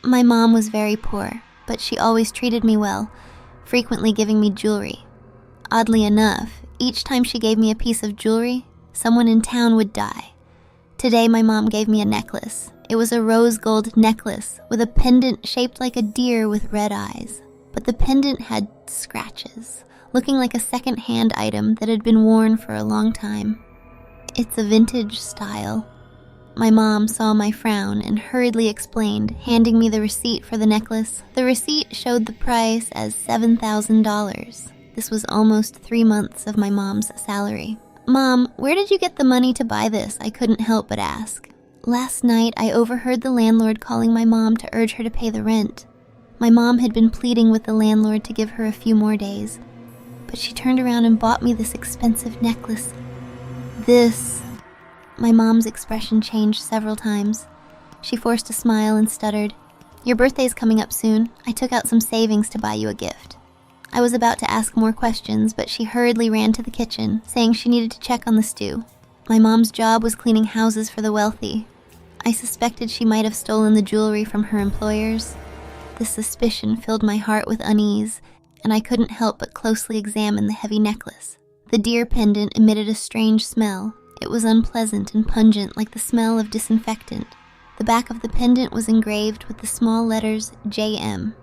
My mom was very poor, but she always treated me well, frequently giving me jewelry. Oddly enough, each time she gave me a piece of jewelry, someone in town would die. Today my mom gave me a necklace. It was a rose gold necklace with a pendant shaped like a deer with red eyes, but the pendant had scratches, looking like a second-hand item that had been worn for a long time. It's a vintage style. My mom saw my frown and hurriedly explained, handing me the receipt for the necklace. The receipt showed the price as $7,000. This was almost 3 months of my mom's salary. "Mom, where did you get the money to buy this?" I couldn't help but ask. "Last night, I overheard the landlord calling my mom to urge her to pay the rent. My mom had been pleading with the landlord to give her a few more days, but she turned around and bought me this expensive necklace. This..." My mom's expression changed several times. She forced a smile and stuttered, "Your birthday's coming up soon. I took out some savings to buy you a gift." I was about to ask more questions, but she hurriedly ran to the kitchen, saying she needed to check on the stew. My mom's job was cleaning houses for the wealthy. I suspected she might have stolen the jewelry from her employers. This suspicion filled my heart with unease, and I couldn't help but closely examine the heavy necklace. The deer pendant emitted a strange smell. It was unpleasant and pungent, like the smell of disinfectant. The back of the pendant was engraved with the small letters JM.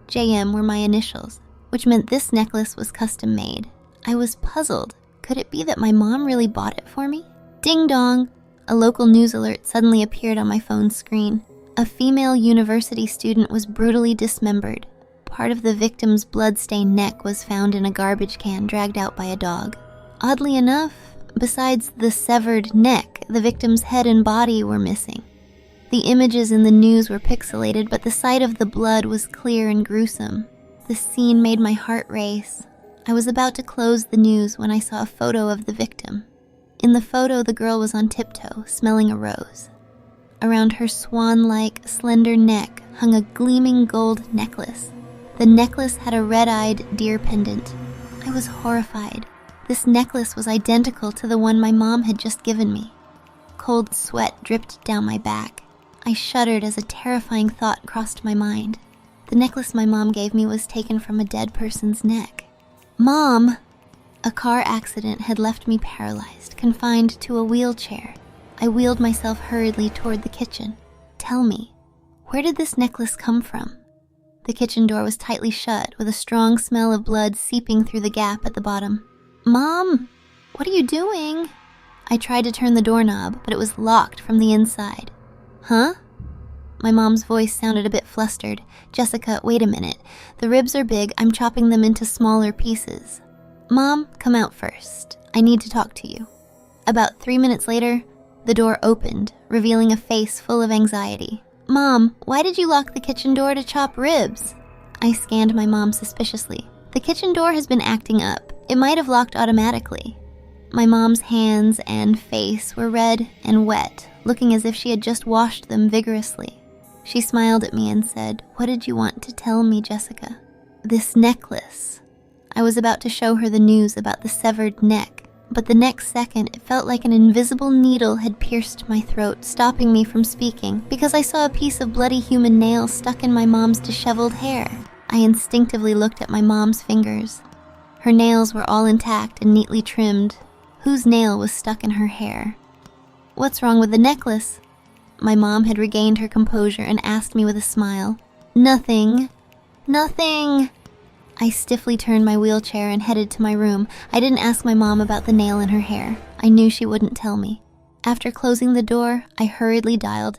JM were my initials, which meant this necklace was custom made. I was puzzled. Could it be that my mom really bought it for me? Ding dong! A local news alert suddenly appeared on my phone's screen. A female university student was brutally dismembered. Part of the victim's blood-stained neck was found in a garbage can dragged out by a dog. Oddly enough, besides the severed neck, the victim's head and body were missing. The images in the news were pixelated, but the sight of the blood was clear and gruesome. The scene made my heart race. I was about to close the news when I saw a photo of the victim. In the photo, the girl was on tiptoe, smelling a rose. Around her swan-like, slender neck hung a gleaming gold necklace. The necklace had a red-eyed deer pendant. I was horrified. This necklace was identical to the one my mom had just given me. Cold sweat dripped down my back. I shuddered as a terrifying thought crossed my mind. The necklace my mom gave me was taken from a dead person's neck. "Mom!" A car accident had left me paralyzed, confined to a wheelchair. I wheeled myself hurriedly toward the kitchen. "Tell me, where did this necklace come from?" The kitchen door was tightly shut, with a strong smell of blood seeping through the gap at the bottom. "Mom, what are you doing?" I tried to turn the doorknob, but it was locked from the inside. "Huh?" My mom's voice sounded a bit flustered. "Jessica, wait a minute. The ribs are big. I'm chopping them into smaller pieces." "Mom, come out first. I need to talk to you." About 3 minutes later, the door opened, revealing a face full of anxiety. "Mom, why did you lock the kitchen door to chop ribs?" I scanned my mom suspiciously. "The kitchen door has been acting up. It might have locked automatically." My mom's hands and face were red and wet, looking as if she had just washed them vigorously. She smiled at me and said, "What did you want to tell me, Jessica?" "This necklace." I was about to show her the news about the severed neck, but the next second it felt like an invisible needle had pierced my throat, stopping me from speaking, because I saw a piece of bloody human nail stuck in my mom's disheveled hair. I instinctively looked at my mom's fingers. Her nails were all intact and neatly trimmed. Whose nail was stuck in her hair? "What's wrong with the necklace?" My mom had regained her composure and asked me with a smile. "Nothing. Nothing." I stiffly turned my wheelchair and headed to my room. I didn't ask my mom about the nail in her hair. I knew she wouldn't tell me. After closing the door, I hurriedly dialed.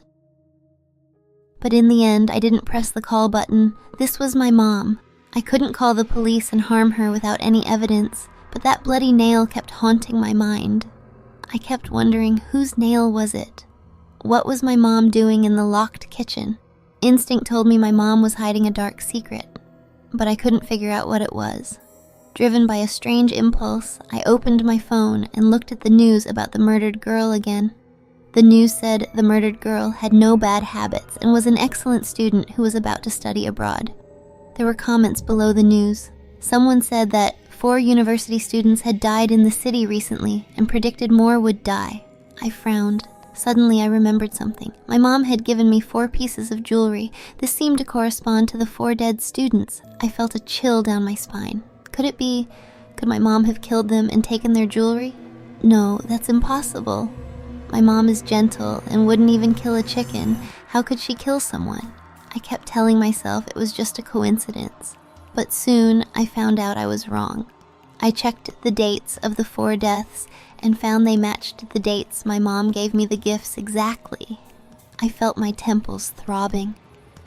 But in the end, I didn't press the call button. This was my mom. I couldn't call the police and harm her without any evidence, but that bloody nail kept haunting my mind. I kept wondering, whose nail was it? What was my mom doing in the locked kitchen? Instinct told me my mom was hiding a dark secret, but I couldn't figure out what it was. Driven by a strange impulse, I opened my phone and looked at the news about the murdered girl again. The news said the murdered girl had no bad habits and was an excellent student who was about to study abroad. There were comments below the news. Someone said that 4 university students had died in the city recently and predicted more would die. I frowned. Suddenly, I remembered something. My mom had given me 4 pieces of jewelry. This seemed to correspond to the 4 dead students. I felt a chill down my spine. Could my mom have killed them and taken their jewelry? No, that's impossible. My mom is gentle and wouldn't even kill a chicken. How could she kill someone? I kept telling myself it was just a coincidence. But soon, I found out I was wrong. I checked the dates of the 4 deaths and found they matched the dates my mom gave me the gifts exactly. I felt my temples throbbing.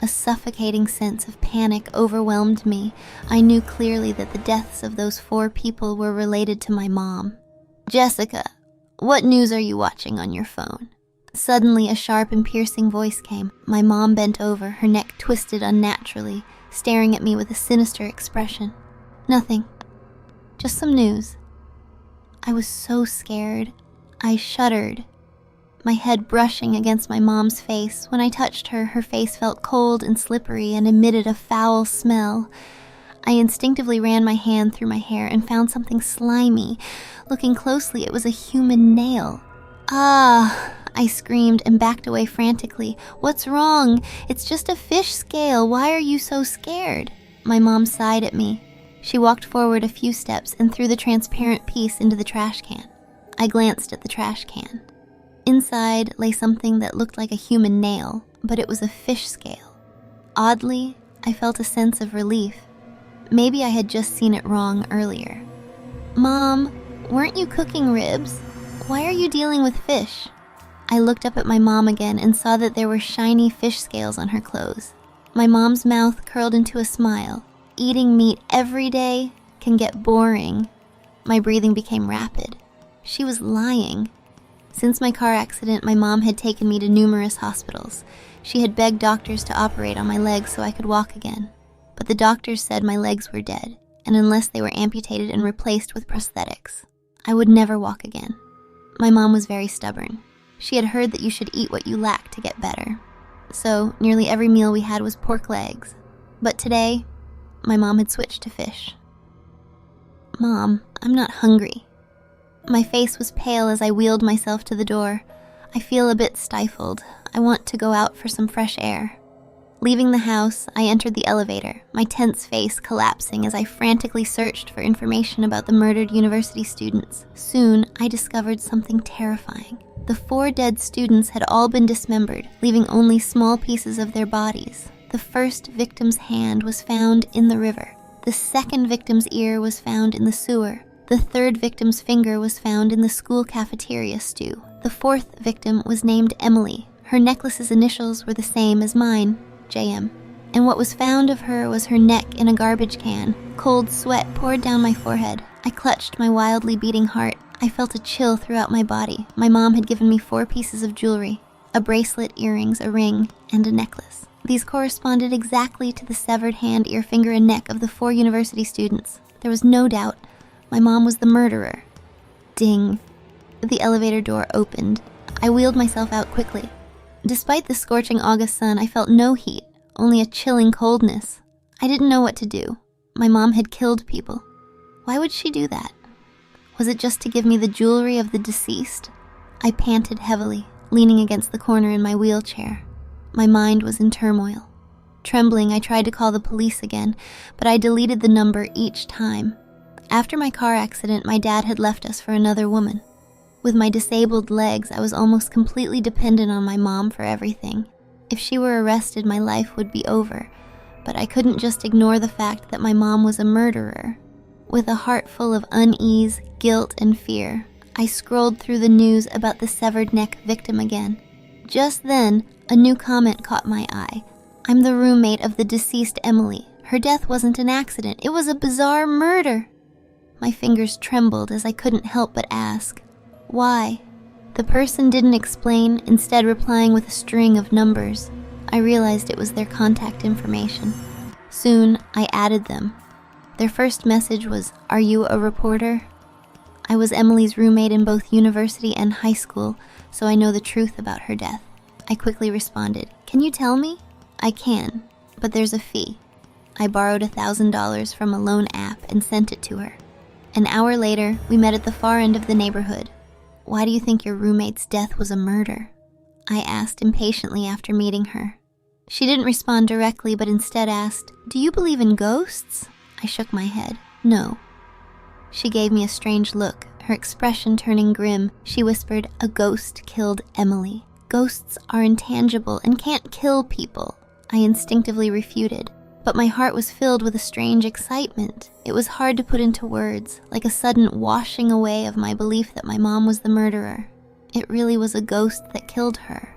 A suffocating sense of panic overwhelmed me. I knew clearly that the deaths of those 4 people were related to my mom. "Jessica, what news are you watching on your phone?" Suddenly, a sharp and piercing voice came. My mom bent over, her neck twisted unnaturally, staring at me with a sinister expression. "Nothing. Just some news." I was so scared. I shuddered, my head brushing against my mom's face. When I touched her, her face felt cold and slippery and emitted a foul smell. I instinctively ran my hand through my hair and found something slimy. Looking closely, it was a human nail. "Ah!" I screamed and backed away frantically. "What's wrong? It's just a fish scale. Why are you so scared?" My mom sighed at me. She walked forward a few steps and threw the transparent piece into the trash can. I glanced at the trash can. Inside lay something that looked like a human nail, but it was a fish scale. Oddly, I felt a sense of relief. Maybe I had just seen it wrong earlier. "Mom, weren't you cooking ribs? Why are you dealing with fish?" I looked up at my mom again and saw that there were shiny fish scales on her clothes. My mom's mouth curled into a smile. Eating meat every day can get boring. My breathing became rapid. She was lying. Since my car accident, my mom had taken me to numerous hospitals. She had begged doctors to operate on my legs so I could walk again. But the doctors said my legs were dead, and unless they were amputated and replaced with prosthetics, I would never walk again. My mom was very stubborn. She had heard that you should eat what you lack to get better. So nearly every meal we had was pork legs. But today, my mom had switched to fish. "Mom, I'm not hungry." My face was pale as I wheeled myself to the door. "I feel a bit stifled. I want to go out for some fresh air." Leaving the house, I entered the elevator, my tense face collapsing as I frantically searched for information about the murdered university students. Soon, I discovered something terrifying. The 4 dead students had all been dismembered, leaving only small pieces of their bodies. The first victim's hand was found in the river. The second victim's ear was found in the sewer. The third victim's finger was found in the school cafeteria stew. The 4th victim was named Emily. Her necklace's initials were the same as mine, JM. And what was found of her was her neck in a garbage can. Cold sweat poured down my forehead. I clutched my wildly beating heart. I felt a chill throughout my body. My mom had given me 4 pieces of jewelry, a bracelet, earrings, a ring, and a necklace. These corresponded exactly to the severed hand, ear, finger, and neck of the 4 university students. There was no doubt. My mom was the murderer. Ding. The elevator door opened. I wheeled myself out quickly. Despite the scorching August sun, I felt no heat, only a chilling coldness. I didn't know what to do. My mom had killed people. Why would she do that? Was it just to give me the jewelry of the deceased? I panted heavily, leaning against the corner in my wheelchair. My mind was in turmoil. Trembling, I tried to call the police again, but I deleted the number each time. After my car accident, my dad had left us for another woman. With my disabled legs, I was almost completely dependent on my mom for everything. If she were arrested, my life would be over, but I couldn't just ignore the fact that my mom was a murderer. With a heart full of unease, guilt, and fear, I scrolled through the news about the severed neck victim again. Just then, a new comment caught my eye. "I'm the roommate of the deceased Emily. Her death wasn't an accident. It was a bizarre murder." My fingers trembled as I couldn't help but ask, "Why?" The person didn't explain, instead replying with a string of numbers. I realized it was their contact information. Soon, I added them. Their first message was, "Are you a reporter?" I was Emily's roommate in both university and high school, so I know the truth about her death. I quickly responded, "Can you tell me?" "I can, but there's a fee." I borrowed $1,000 from a loan app and sent it to her. An hour later, we met at the far end of the neighborhood. "Why do you think your roommate's death was a murder?" I asked impatiently after meeting her. She didn't respond directly, but instead asked, "Do you believe in ghosts?" I shook my head. "No." She gave me a strange look, her expression turning grim. She whispered, "A ghost killed Emily. Ghosts are intangible and can't kill people." I instinctively refuted, but my heart was filled with a strange excitement. It was hard to put into words, like a sudden washing away of my belief that my mom was the murderer. It really was a ghost that killed her.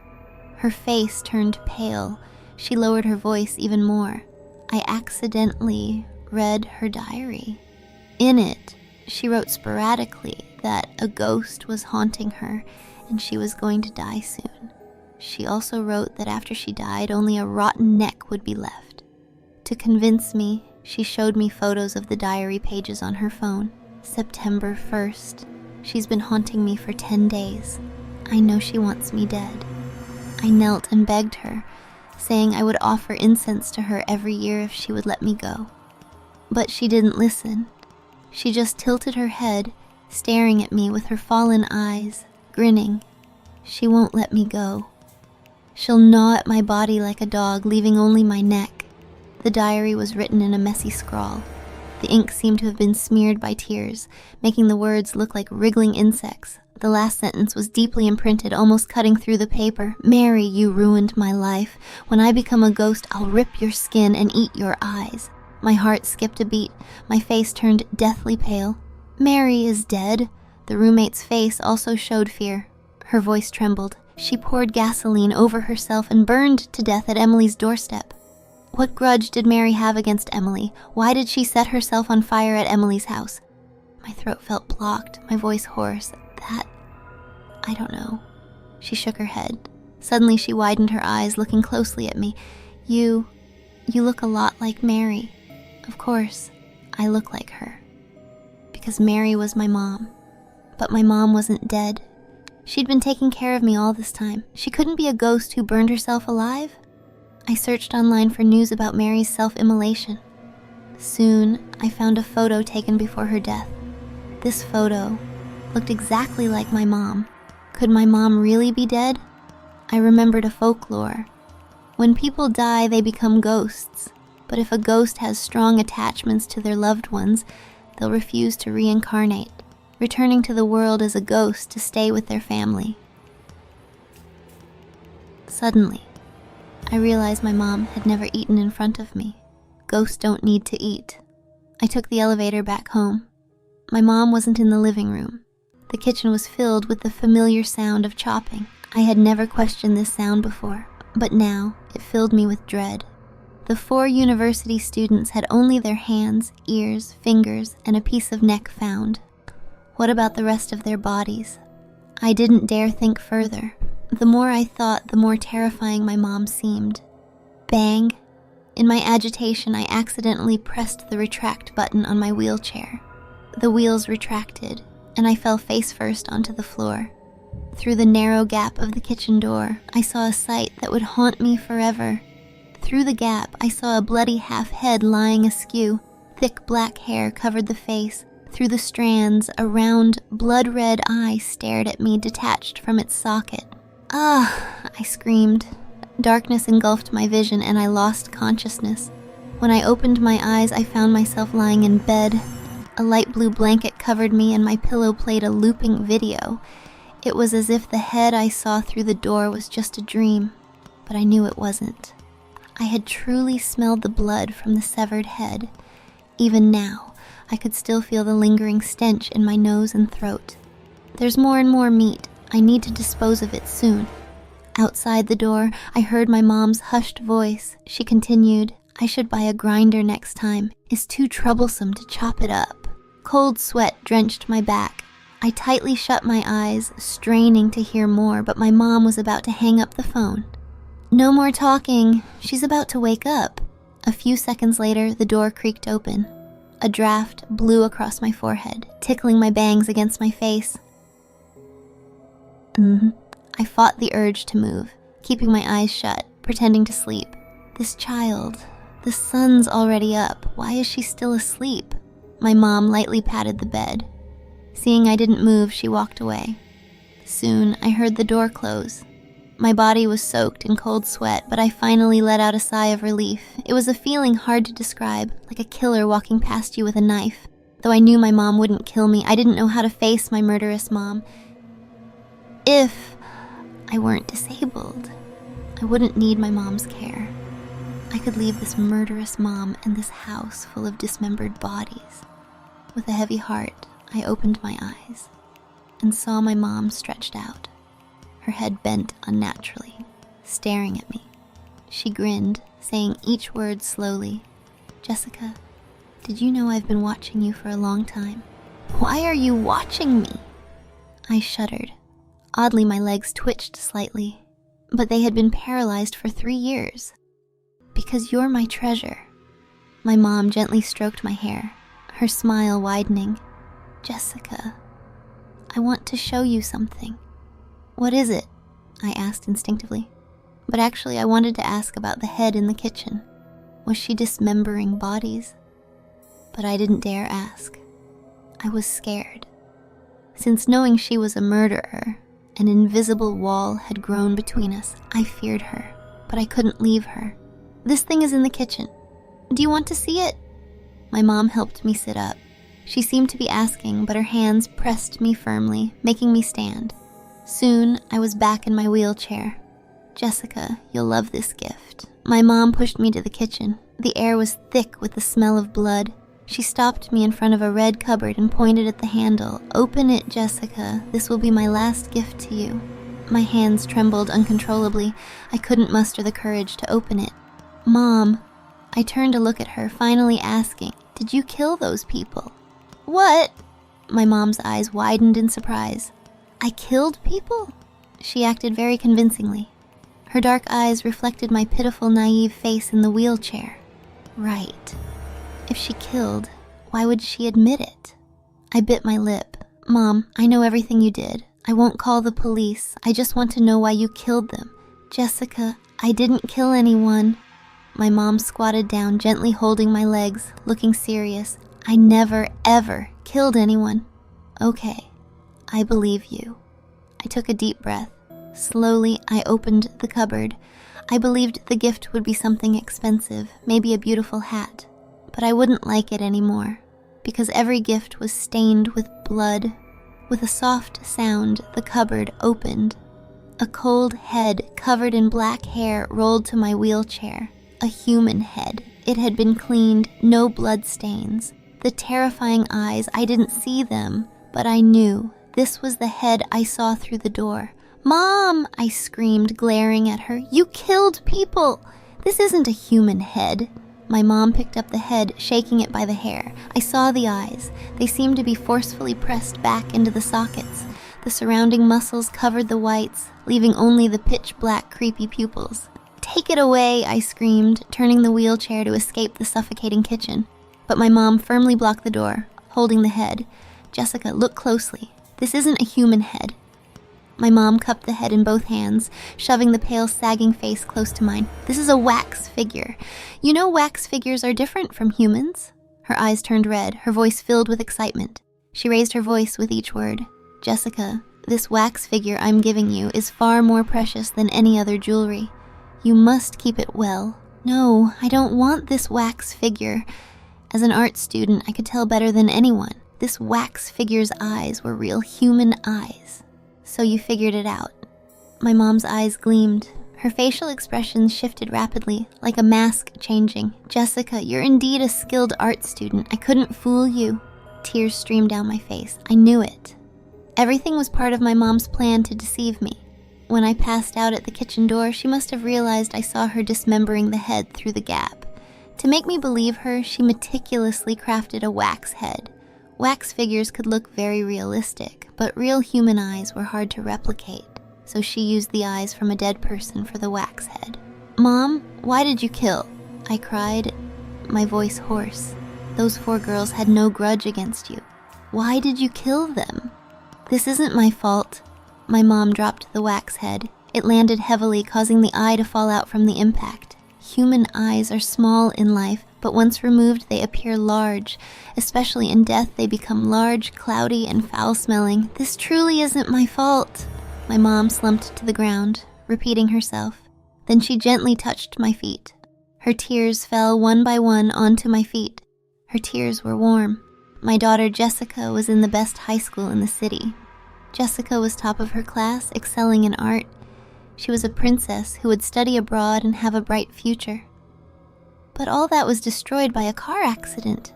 Her face turned pale. She lowered her voice even more. I accidentally read her diary. In it, she wrote sporadically that a ghost was haunting her and she was going to die soon. She also wrote that after she died, only a rotten neck would be left. To convince me, she showed me photos of the diary pages on her phone. September 1st. She's been haunting me for 10 days. I know she wants me dead. I knelt and begged her, saying I would offer incense to her every year if she would let me go. But she didn't listen. She just tilted her head, staring at me with her fallen eyes, grinning. She won't let me go. She'll gnaw at my body like a dog, leaving only my neck. The diary was written in a messy scrawl. The ink seemed to have been smeared by tears, making the words look like wriggling insects. The last sentence was deeply imprinted, almost cutting through the paper. "Mary, you ruined my life. When I become a ghost, I'll rip your skin and eat your eyes." My heart skipped a beat. My face turned deathly pale. "Mary is dead." The roommate's face also showed fear. Her voice trembled. She poured gasoline over herself and burned to death at Emily's doorstep. What grudge did Mary have against Emily? Why did she set herself on fire at Emily's house? My throat felt blocked, my voice hoarse. I don't know. She shook her head. Suddenly she widened her eyes, looking closely at me. You look a lot like Mary." Of course, I look like her. Because Mary was my mom. But my mom wasn't dead. She'd been taking care of me all this time. She couldn't be a ghost who burned herself alive. I searched online for news about Mary's self-immolation. Soon, I found a photo taken before her death. This photo looked exactly like my mom. Could my mom really be dead? I remembered a folklore. When people die, they become ghosts. But if a ghost has strong attachments to their loved ones, they'll refuse to reincarnate, returning to the world as a ghost to stay with their family. Suddenly, I realized my mom had never eaten in front of me. Ghosts don't need to eat. I took the elevator back home. My mom wasn't in the living room. The kitchen was filled with the familiar sound of chopping. I had never questioned this sound before, but now it filled me with dread. The 4 university students had only their hands, ears, fingers, and a piece of neck found. What about the rest of their bodies? I didn't dare think further. The more I thought, the more terrifying my mom seemed. Bang! In my agitation, I accidentally pressed the retract button on my wheelchair. The wheels retracted, and I fell face first onto the floor. Through the narrow gap of the kitchen door, I saw a sight that would haunt me forever. Through the gap, I saw a bloody half-head lying askew. Thick black hair covered the face. Through the strands, a round, blood-red eye stared at me, detached from its socket. "Ah!" I screamed. Darkness engulfed my vision, and I lost consciousness. When I opened my eyes, I found myself lying in bed. A light blue blanket covered me, and my pillow played a looping video. It was as if the head I saw through the door was just a dream, but I knew it wasn't. I had truly smelled the blood from the severed head. Even now, I could still feel the lingering stench in my nose and throat. There's more and more meat. I need to dispose of it soon. Outside the door, I heard my mom's hushed voice. She continued, "I should buy a grinder next time. It's too troublesome to chop it up." Cold sweat drenched my back. I tightly shut my eyes, straining to hear more, but my mom was about to hang up the phone. "No more talking. She's about to wake up." A few seconds later, the door creaked open. A draft blew across my forehead, tickling my bangs against my face. I fought the urge to move, keeping my eyes shut, pretending to sleep. This child, the sun's already up. Why is she still asleep? My mom lightly patted the bed. Seeing I didn't move, she walked away. Soon, I heard the door close. My body was soaked in cold sweat, but I finally let out a sigh of relief. It was a feeling hard to describe, like a killer walking past you with a knife. Though I knew my mom wouldn't kill me, I didn't know how to face my murderous mom. If I weren't disabled, I wouldn't need my mom's care. I could leave this murderous mom and this house full of dismembered bodies. With a heavy heart, I opened my eyes and saw my mom stretched out, her head bent unnaturally, staring at me. She grinned, saying each word slowly. "Jessica, did you know I've been watching you for a long time?" "Why are you watching me?" I shuddered. Oddly, my legs twitched slightly, but they had been paralyzed for 3 years. "Because you're my treasure." My mom gently stroked my hair, her smile widening. "Jessica, I want to show you something." "What is it?" I asked instinctively. But actually, I wanted to ask about the head in the kitchen. Was she dismembering bodies? But I didn't dare ask. I was scared. Since knowing she was a murderer, an invisible wall had grown between us. I feared her, but I couldn't leave her. "This thing is in the kitchen. Do you want to see it?" My mom helped me sit up. She seemed to be asking, but her hands pressed me firmly, making me stand. Soon, I was back in my wheelchair. "Jessica, you'll love this gift." My mom pushed me to the kitchen. The air was thick with the smell of blood. She stopped me in front of a red cupboard and pointed at the handle. "Open it, Jessica. This will be my last gift to you." My hands trembled uncontrollably. I couldn't muster the courage to open it. "Mom." I turned to look at her, finally asking, "Did you kill those people?" "What?" My mom's eyes widened in surprise. "I killed people?" She acted very convincingly. Her dark eyes reflected my pitiful, naive face in the wheelchair. Right. If she killed, why would she admit it? I bit my lip. "Mom, I know everything you did. I won't call the police. I just want to know why you killed them." "Jessica, I didn't kill anyone." My mom squatted down, gently holding my legs, looking serious. "I never, ever killed anyone." "Okay, I believe you." I took a deep breath. Slowly, I opened the cupboard. I believed the gift would be something expensive, maybe a beautiful hat. But I wouldn't like it anymore, because every gift was stained with blood. With a soft sound, the cupboard opened. A cold head covered in black hair rolled to my wheelchair. A human head. It had been cleaned, no blood stains. The terrifying eyes, I didn't see them, but I knew this was the head I saw through the door. "Mom!" I screamed, glaring at her. "You killed people! This isn't a human head." My mom picked up the head, shaking it by the hair. I saw the eyes. They seemed to be forcefully pressed back into the sockets. The surrounding muscles covered the whites, leaving only the pitch-black, creepy pupils. "Take it away!" I screamed, turning the wheelchair to escape the suffocating kitchen. But my mom firmly blocked the door, holding the head. "Jessica, look closely. This isn't a human head." My mom cupped the head in both hands, shoving the pale, sagging face close to mine. "This is a wax figure. You know wax figures are different from humans." Her eyes turned red, her voice filled with excitement. She raised her voice with each word. "Jessica, this wax figure I'm giving you is far more precious than any other jewelry. You must keep it well." "No, I don't want this wax figure." As an art student, I could tell better than anyone. This wax figure's eyes were real human eyes. "So you figured it out." My mom's eyes gleamed. Her facial expressions shifted rapidly, like a mask changing. "Jessica, you're indeed a skilled art student. I couldn't fool you." Tears streamed down my face. I knew it. Everything was part of my mom's plan to deceive me. When I passed out at the kitchen door, she must have realized I saw her dismembering the head through the gap. To make me believe her, she meticulously crafted a wax head. Wax figures could look very realistic, but real human eyes were hard to replicate, so she used the eyes from a dead person for the wax head. "Mom, why did you kill?" I cried, my voice hoarse. "Those 4 girls had no grudge against you. Why did you kill them?" "This isn't my fault." My mom dropped the wax head. It landed heavily, causing the eye to fall out from the impact. Human eyes are small in life, but once removed they appear large. Especially in death, they become large, cloudy, and foul-smelling. "This truly isn't my fault." My mom slumped to the ground. repeating herself. Then she gently touched my feet. Her tears fell one by one onto my feet. Her tears were warm. My daughter Jessica was in the best high school in the city. Jessica was top of her class, excelling in art. She was a princess who would study abroad and have a bright future. But all that was destroyed by a car accident.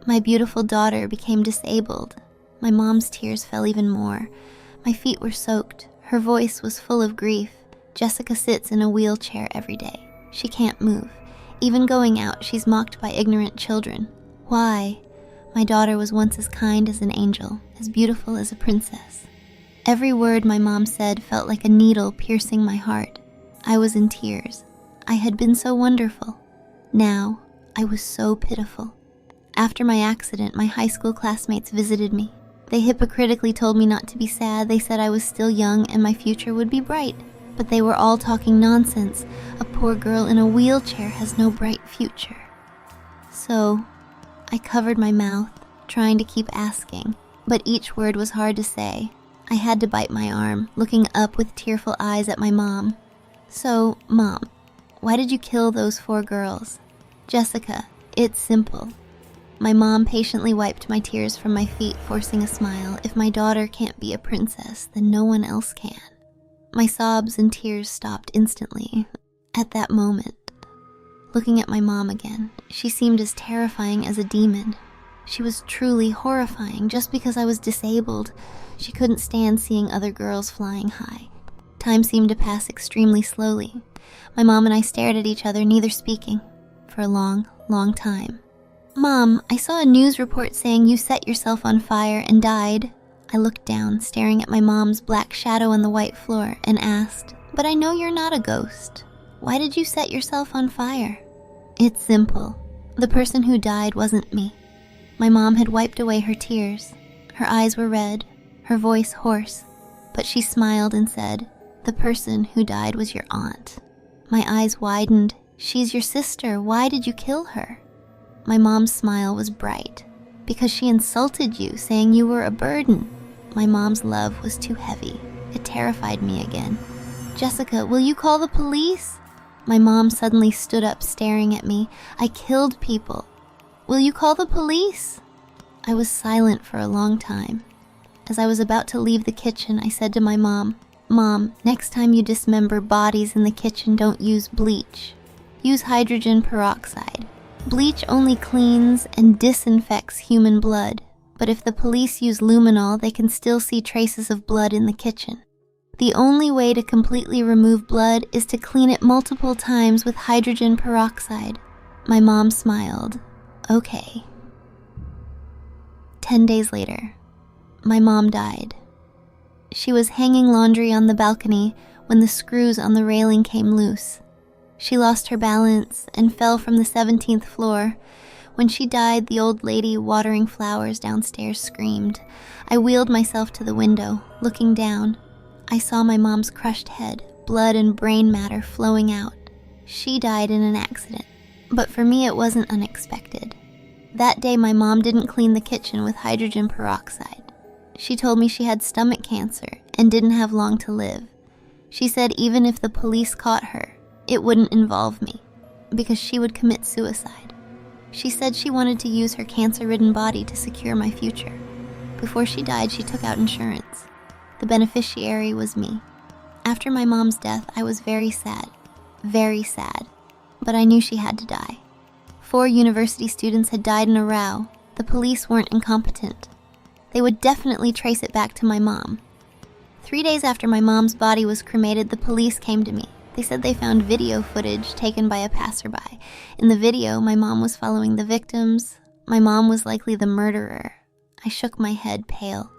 My beautiful daughter became disabled. My mom's tears fell even more. My feet were soaked. Her voice was full of grief. Jessica sits in a wheelchair every day. She can't move. Even going out, she's mocked by ignorant children. Why? My daughter was once as kind as an angel, as beautiful as a princess. Every word my mom said felt like a needle piercing my heart. I was in tears. I had been so wonderful. Now, I was so pitiful. After my accident, my high school classmates visited me. They hypocritically told me not to be sad. They said I was still young and my future would be bright. But they were all talking nonsense. A poor girl in a wheelchair has no bright future. So, I covered my mouth, trying to keep asking, but each word was hard to say. I had to bite my arm, looking up with tearful eyes at my mom. So, Mom, why did you kill those 4 girls? Jessica, it's simple. My mom patiently wiped my tears from my feet, forcing a smile. If my daughter can't be a princess, then no one else can. My sobs and tears stopped instantly. At that moment, looking at my mom again, she seemed as terrifying as a demon. She was truly horrifying. Just because I was disabled, she couldn't stand seeing other girls flying high. Time seemed to pass extremely slowly. My mom and I stared at each other, neither speaking, for a long, long time. Mom, I saw a news report saying you set yourself on fire and died. I looked down, staring at my mom's black shadow on the white floor, and asked, but I know you're not a ghost. Why did you set yourself on fire? It's simple. The person who died wasn't me. My mom had wiped away her tears. Her eyes were red, her voice hoarse, but she smiled and said, the person who died was your aunt. My eyes widened. She's your sister. Why did you kill her? My mom's smile was bright. Because she insulted you, saying you were a burden. My mom's love was too heavy. It terrified me again. Jessica, will you call the police? My mom suddenly stood up, staring at me. I killed people. Will you call the police? I was silent for a long time. As I was about to leave the kitchen, I said to my mom, Mom, next time you dismember bodies in the kitchen, don't use bleach. Use hydrogen peroxide. Bleach only cleans and disinfects human blood, but if the police use luminol, they can still see traces of blood in the kitchen. The only way to completely remove blood is to clean it multiple times with hydrogen peroxide. My mom smiled. Okay. 10 days later, my mom died. She was hanging laundry on the balcony when the screws on the railing came loose. She lost her balance and fell from the 17th floor. When she died, the old lady watering flowers downstairs screamed. I wheeled myself to the window, looking down. I saw my mom's crushed head, blood and brain matter flowing out. She died in an accident, but for me it wasn't unexpected. That day my mom didn't clean the kitchen with hydrogen peroxide. She told me she had stomach cancer and didn't have long to live. She said even if the police caught her, it wouldn't involve me, because she would commit suicide. She said she wanted to use her cancer-ridden body to secure my future. Before she died, she took out insurance. The beneficiary was me. After my mom's death, I was very sad, but I knew she had to die. 4 university students had died in a row. The police weren't incompetent. They would definitely trace it back to my mom. 3 days after my mom's body was cremated, the police came to me. They said they found video footage taken by a passerby. In the video, my mom was following the victims. My mom was likely the murderer. I shook my head, pale.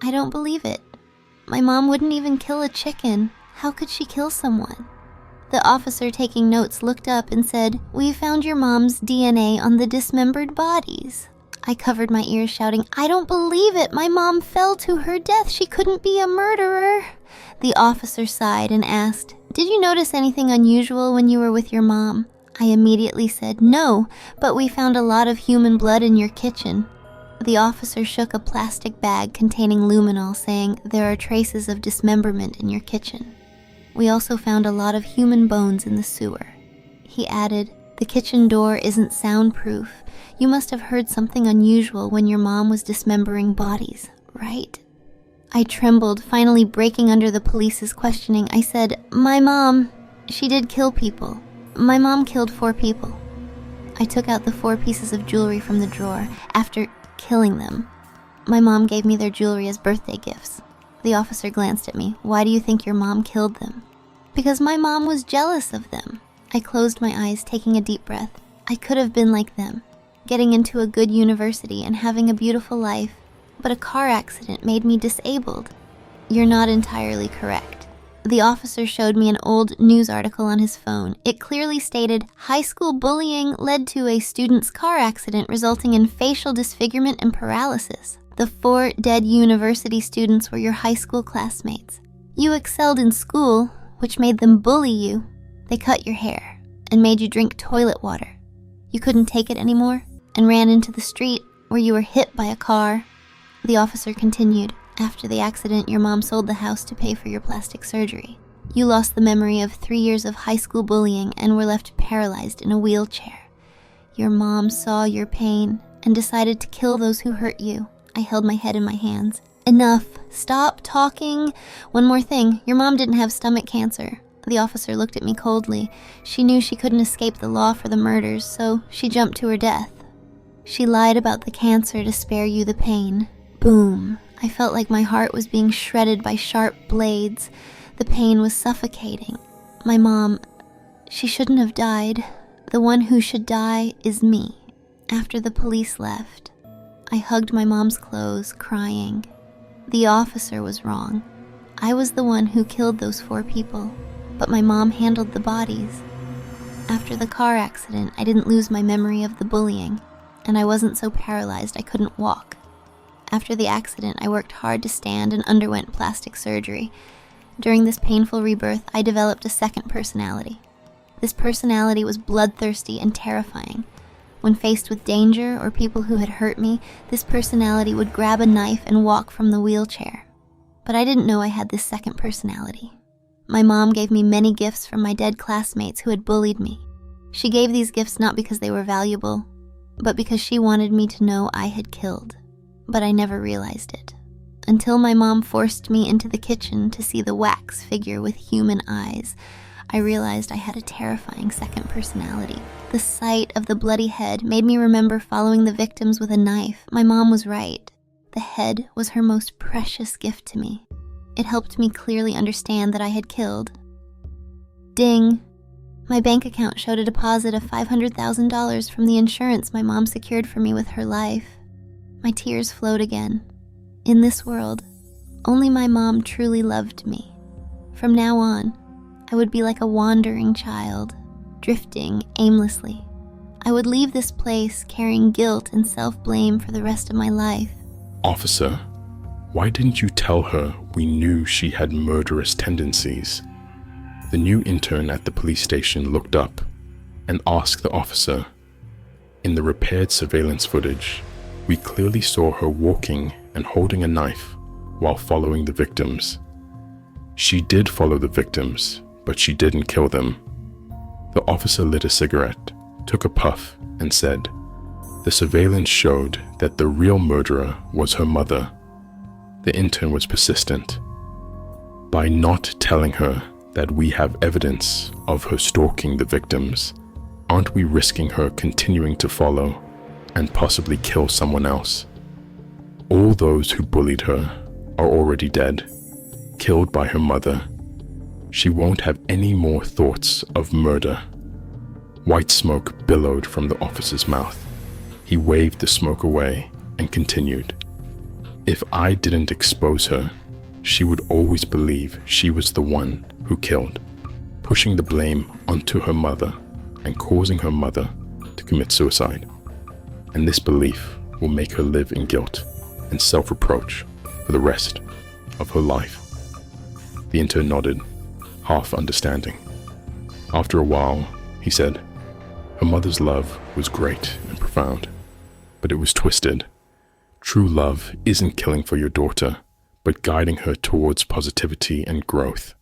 I don't believe it. My mom wouldn't even kill a chicken. How could she kill someone? The officer taking notes looked up and said, "We found your mom's DNA on the dismembered bodies." I covered my ears, shouting, "I don't believe it! My mom fell to her death! She couldn't be a murderer!" The officer sighed and asked, "Did you notice anything unusual when you were with your mom?" I immediately said, "No, but we found a lot of human blood in your kitchen." The officer shook a plastic bag containing luminol, saying, "There are traces of dismemberment in your kitchen." We also found a lot of human bones in the sewer. He added, "The kitchen door isn't soundproof. You must have heard something unusual when your mom was dismembering bodies, right?" I trembled, finally breaking under the police's questioning. I said, "My mom, she did kill people. My mom killed 4 people." I took out the 4 pieces of jewelry from the drawer after killing them. My mom gave me their jewelry as birthday gifts. The officer glanced at me. "Why do you think your mom killed them?" "Because my mom was jealous of them." I closed my eyes, taking a deep breath. I could have been like them, getting into a good university and having a beautiful life, but a car accident made me disabled. You're not entirely correct. The officer showed me an old news article on his phone. It clearly stated, "High school bullying led to a student's car accident resulting in facial disfigurement and paralysis. The 4 dead university students were your high school classmates. You excelled in school, which made them bully you. They cut your hair and made you drink toilet water. You couldn't take it anymore and ran into the street where you were hit by a car." The officer continued, "After the accident, your mom sold the house to pay for your plastic surgery. You lost the memory of 3 years of high school bullying and were left paralyzed in a wheelchair. Your mom saw your pain and decided to kill those who hurt you." I held my head in my hands. "Enough. Stop talking. One more thing. Your mom didn't have stomach cancer." The officer looked at me coldly. "She knew she couldn't escape the law for the murders, so she jumped to her death. She lied about the cancer to spare you the pain." Boom. I felt like my heart was being shredded by sharp blades. The pain was suffocating. My mom, she shouldn't have died. The one who should die is me. After the police left, I hugged my mom's clothes, crying. The officer was wrong. I was the one who killed those 4 people, but my mom handled the bodies. After the car accident, I didn't lose my memory of the bullying, and I wasn't so paralyzed I couldn't walk. After the accident, I worked hard to stand and underwent plastic surgery. During this painful rebirth, I developed a second personality. This personality was bloodthirsty and terrifying. When faced with danger or people who had hurt me, this personality would grab a knife and walk from the wheelchair. But I didn't know I had this second personality. My mom gave me many gifts from my dead classmates who had bullied me. She gave these gifts not because they were valuable, but because she wanted me to know I had killed. But I never realized it, until my mom forced me into the kitchen to see the wax figure with human eyes. I realized I had a terrifying second personality. The sight of the bloody head made me remember following the victims with a knife. My mom was right. The head was her most precious gift to me. It helped me clearly understand that I had killed. Ding! My bank account showed a deposit of $500,000 from the insurance my mom secured for me with her life. My tears flowed again. In this world, only my mom truly loved me. From now on, I would be like a wandering child, drifting aimlessly. I would leave this place carrying guilt and self-blame for the rest of my life. "Officer, why didn't you tell her we knew she had murderous tendencies?" The new intern at the police station looked up and asked the officer, "In the repaired surveillance footage, we clearly saw her walking and holding a knife while following the victims. She did follow the victims, but she didn't kill them." The officer lit a cigarette, took a puff, and said, "The surveillance showed that the real murderer was her mother." The intern was persistent. "By not telling her that we have evidence of her stalking the victims, aren't we risking her continuing to follow and possibly kill someone else? All those who bullied her are already dead, killed by her mother. She won't have any more thoughts of murder." White smoke billowed from the officer's mouth. He waved the smoke away and continued, "If I didn't expose her, she would always believe she was the one who killed, pushing the blame onto her mother and causing her mother to commit suicide. And this belief will make her live in guilt and self-reproach for the rest of her life." The intern nodded, half understanding. After a while, he said, "Her mother's love was great and profound, but it was twisted. True love isn't killing for your daughter, but guiding her towards positivity and growth.